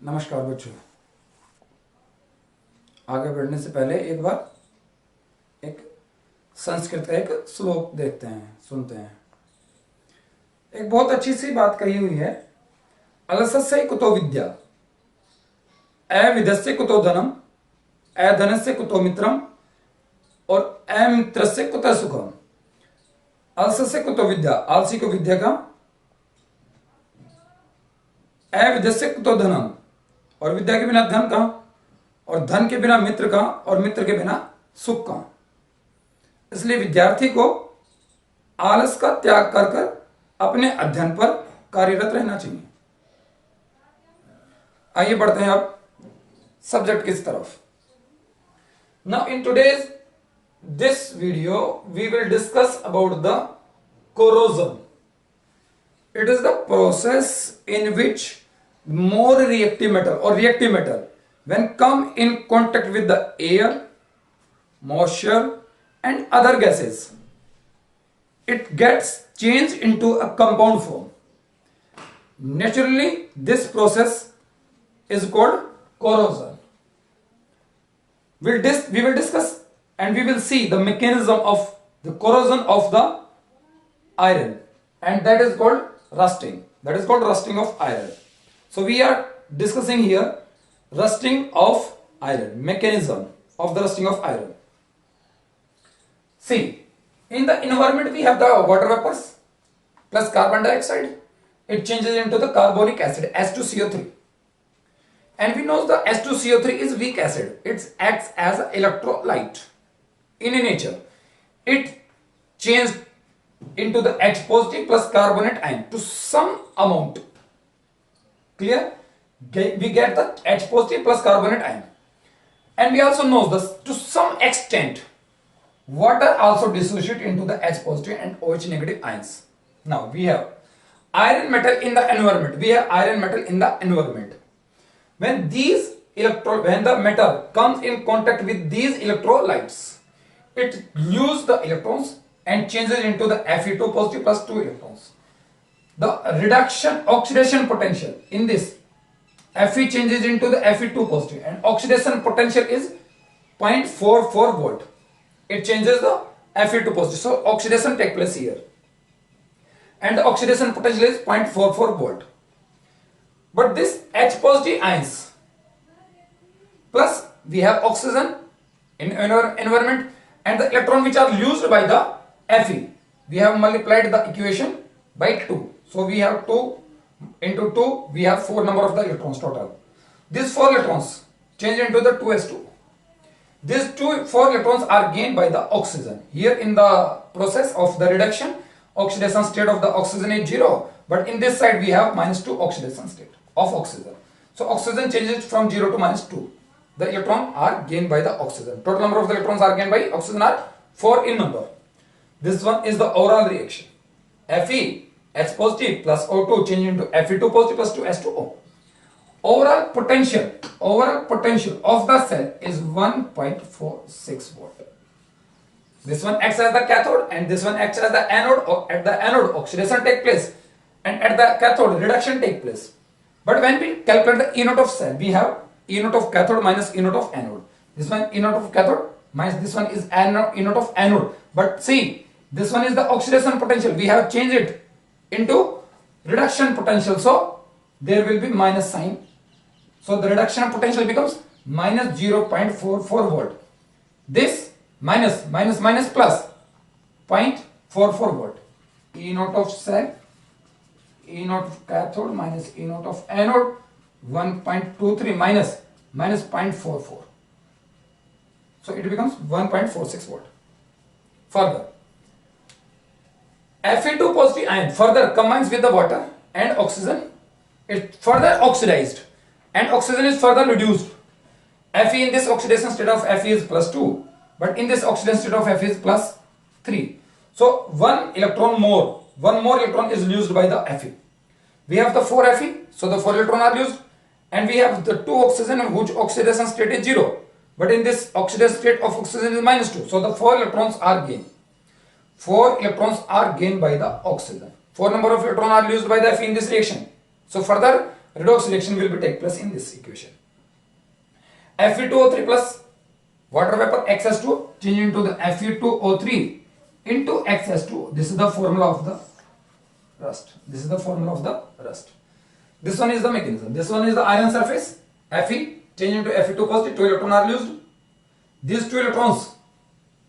नमस्कार बच्चों। आगे बढ़ने से पहले एक बार एक संस्कृत का एक श्लोक देखते हैं, सुनते हैं। एक बहुत अच्छी सी बात कही हुई है। अलसस्य कुतो विद्या, अविद्यस्य कुतो धनम, अधनस्य कुतो मित्रम और अमित्रस्य कुतो सुखम। अलसस्य कुतो विद्या, आलसी को विद्या का, अविद्यस्य कुतो धनम और विद्या के बिना धन का, और धन के बिना मित्र का, और मित्र के बिना सुख का। इसलिए विद्यार्थी को आलस का त्याग कर कर अपने अध्ययन पर कार्यरत रहना चाहिए। आइए बढ़ते हैं अब सब्जेक्ट की तरफ। Now in today's this video we will discuss about the corrosion. It is the process in which more reactive metal or reactive metal when come in contact with the air, moisture and other gases, it gets changed into a compound form. Naturally this process is called corrosion. We will discuss and we will see the mechanism of the corrosion of the iron, and that is called rusting. That is called rusting of iron. So we are discussing here rusting of iron, mechanism of the rusting of iron. See, in the environment we have the water vapors plus carbon dioxide. It changes into the carbonic acid H2CO3, and we know the H2CO3 is weak acid. It acts as an electrolyte in nature. It changed into the H positive plus carbonate ion to some amount. Clear? We get the H positive plus carbonate ion, and we also know this to some extent water also dissociate into the H positive and OH negative ions. Now we have iron metal in the environment. We have iron metal in the environment. When the metal comes in contact with these electrolytes, it loses the electrons and changes into the Fe2 positive plus 2 electrons. The oxidation potential in this Fe changes into the Fe2 positive, and oxidation potential is 0.44 volt. It changes the Fe2 positive. So oxidation takes place here, and the oxidation potential is 0.44 volt. But this H positive ions plus we have oxygen in environment, and the electron which are used by the Fe, we have multiplied the equation by 2. So we have 2 into 2, we have 4 number of the electrons total. These 4 electrons change into the 2s2. These 4 electrons are gained by the oxygen. Here in the process of the reduction, oxidation state of the oxygen is 0, but in this side we have -2 oxidation state of oxygen. So oxygen changes from 0 to -2. The electrons are gained by the oxygen. Total number of the electrons are gained by oxygen are 4 in number. This one is the overall reaction. Fe, H positive plus O2 change into Fe2 positive plus 2H2O. Overall potential of the cell is 1.46 volt. This one acts as the cathode, and this one acts as the anode. At the anode, oxidation takes place, and at the cathode, reduction takes place. But when we calculate the E naught of cell, we have E naught of cathode minus E naught of anode. This one E naught of cathode minus this one is E naught of anode. But see, this one is the oxidation potential. We have changed it into reduction potential. So there will be minus sign. So the reduction potential becomes minus 0.44 volt. This minus plus 0.44 volt. E naught of cell, E naught of cathode minus E naught of anode, 1.23 minus 0.44. So it becomes 1.46 volt. Further, Fe2 positive ion further combines with the water and oxygen. It further oxidized, and oxygen is further reduced. Fe in this oxidation state of Fe is plus 2, but in this oxidation state of Fe is plus 3. So one more electron is used by the Fe. We have the 4 Fe, so the 4 electrons are used, and we have the 2 oxygen whose oxidation state is 0. But in this oxidation state of oxygen is -2, so the 4 electrons are gained. 4 electrons are gained by the oxygen. 4 number of electrons are used by the Fe in this reaction. So further redox reaction will be take place in this equation. Fe2O3 plus water vapor XS2 change into the Fe2O3 into XS2. This is the formula of the rust. This is the formula of the rust. This one is the mechanism. This one is the iron surface. Fe change into Fe2 positive. 2 electrons are used. These 2 electrons,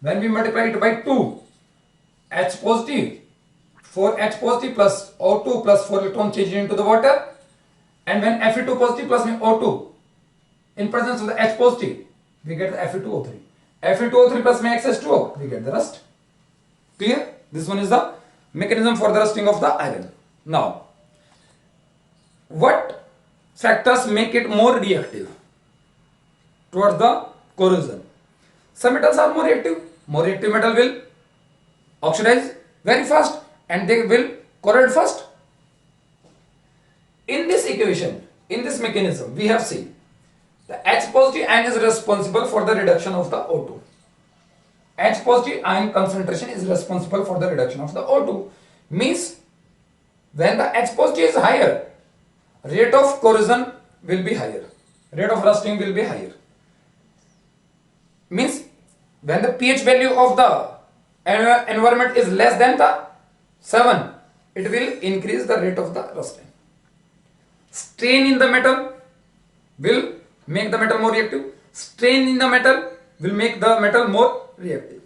when we multiply it by 2, H positive, 4 H positive plus O2 plus 4 electron change into the water. And when Fe2 positive plus O2 in presence of the H positive, we get the Fe2O3. Fe2O3 plus XS2O, we get the rust. Clear? This one is the mechanism for the rusting of the iron. Now, what factors make it more reactive towards the corrosion? Some metals are more reactive. More reactive metal will oxidize very fast and they will corrode fast. In this equation, in this mechanism, we have seen the H positive ion is responsible for the reduction of the O2. H positive ion concentration is responsible for the reduction of the O2. Means when the H positive is higher, rate of corrosion will be higher. Rate of rusting will be higher. Means when the pH value of the environment is less than the 7, it will increase the rate of the rusting. Strain in the metal will make the metal more reactive. Strain in the metal will make the metal more reactive.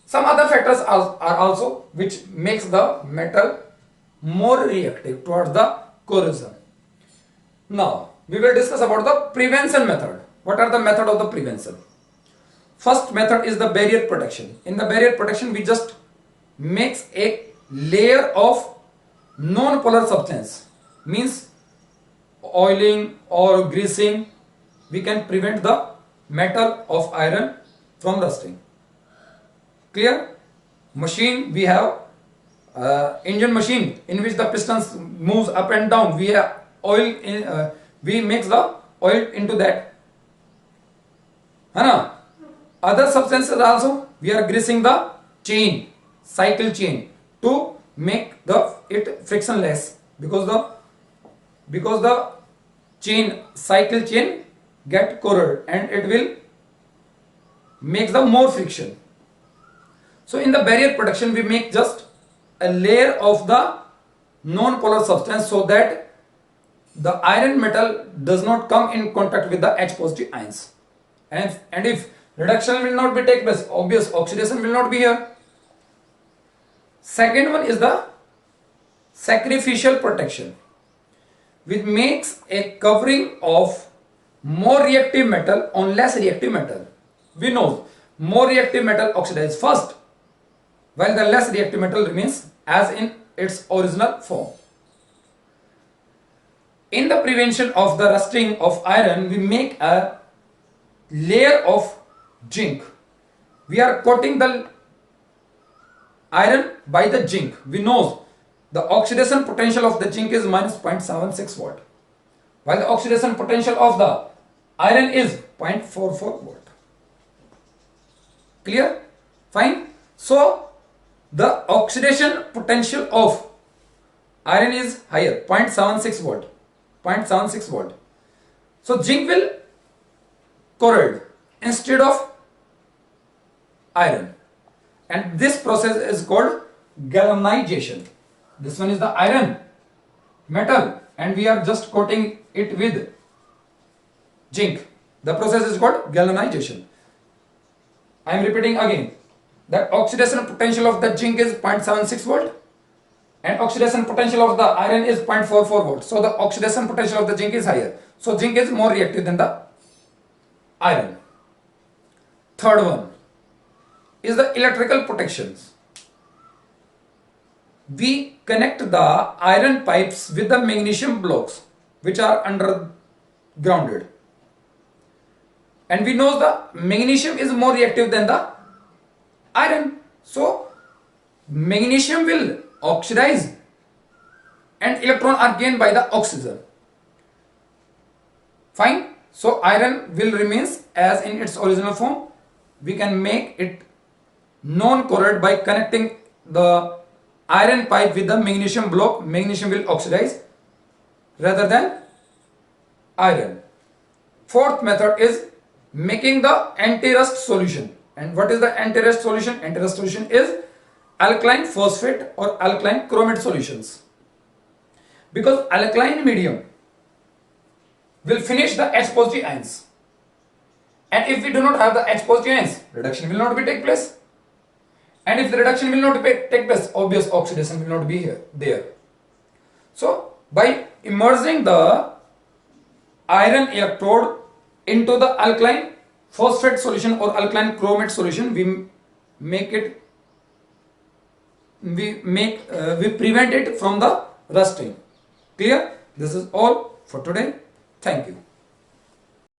Some other factors are also which makes the metal more reactive towards the corrosion. Now we will discuss about the prevention method. What are the method of the prevention? First method is the barrier protection. In the barrier protection, we just makes a layer of non-polar substance. Means oiling or greasing, we can prevent the metal of iron from rusting. Clear? Machine, we have engine machine in which the pistons moves up and down. We have oil in, we mix the oil into that. Other substances also, we are greasing the chain, cycle chain, to make it frictionless, because the chain, cycle chain get corroded and it will make the more friction. So in the barrier protection, we make just a layer of the non-polar substance so that the iron metal does not come in contact with the H positive ions. And if reduction will not be take place, obvious oxidation will not be here. Second one is the sacrificial protection, which makes a covering of more reactive metal on less reactive metal. We know more reactive metal oxidizes first, while the less reactive metal remains as in its original form. In the prevention of the rusting of iron, we make a layer of zinc. We are coating the iron by the zinc. We know the oxidation potential of the zinc is minus 0.76 volt, while the oxidation potential of the iron is 0.44 volt. Clear? Fine. So the oxidation potential of iron is higher, 0.76 volt. 0.76 volt. So zinc will corrode instead of iron, and this process is called galvanization. This one is the iron metal and we are just coating it with zinc. The process is called galvanization. I am repeating again that oxidation potential of the zinc is 0.76 volt and oxidation potential of the iron is 0.44 volt. So the oxidation potential of the zinc is higher. So zinc is more reactive than the iron. Third one is the electrical protections. We connect the iron pipes with the magnesium blocks which are undergrounded, and we know the magnesium is more reactive than the iron. So magnesium will oxidize and electron are gained by the oxygen. Fine. So iron will remains as in its original form. We can make it non-corrode by connecting the iron pipe with the magnesium block. Magnesium will oxidize rather than iron. Fourth method is making the anti-rust solution. And what is the anti-rust solution? Anti-rust solution is alkaline phosphate or alkaline chromate solutions. Because alkaline medium will finish the H positive ions. And if we do not have the H positive ions, reduction will not be take place. And if the reduction will not take place, obvious oxidation will not be there. So by immersing the iron electrode into the alkaline phosphate solution or alkaline chromate solution, we prevent it from the rusting. Clear? This is all for today. Thank you.